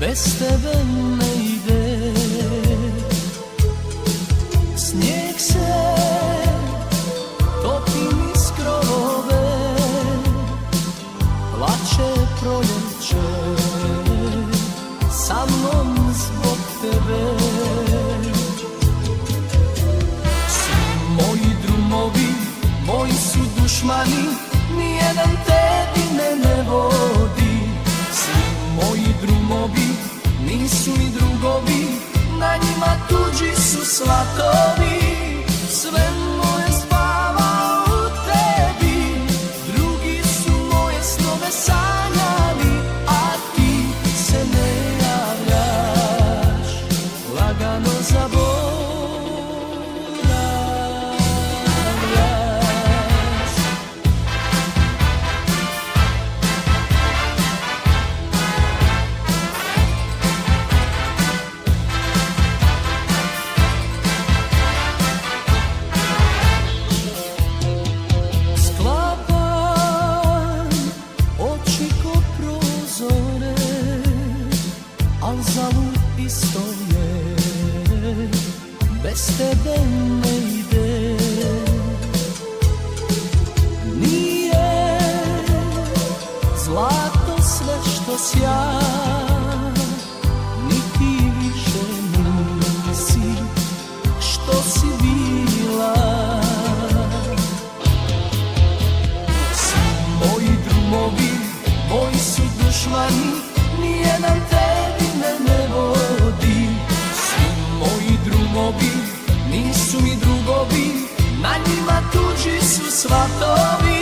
bez tebe ne ide. Snijeg se topi niz krovove, plače proljeće sa mnom zbog tebe. Svi moji drumovi, moji su dušmani, nijedan tebi ne vodi. Svi moji drumovi nisu mi drugovi, na njima tuđi su svatovi. Sve moje spava u tebi, drugi su moje snove sanjali, a ti se ne javljaš, lagano zaboravljaš. Al zalud isto je, bez tebe ne ide. Nije zlato sve što sja, niti više nisi što si bila. Svi moji drumovi, moji su dušmani, nijedan tebi ne vodi. Svi moji drumovi nisu mi drugovi, na njima tuđi su svatovi.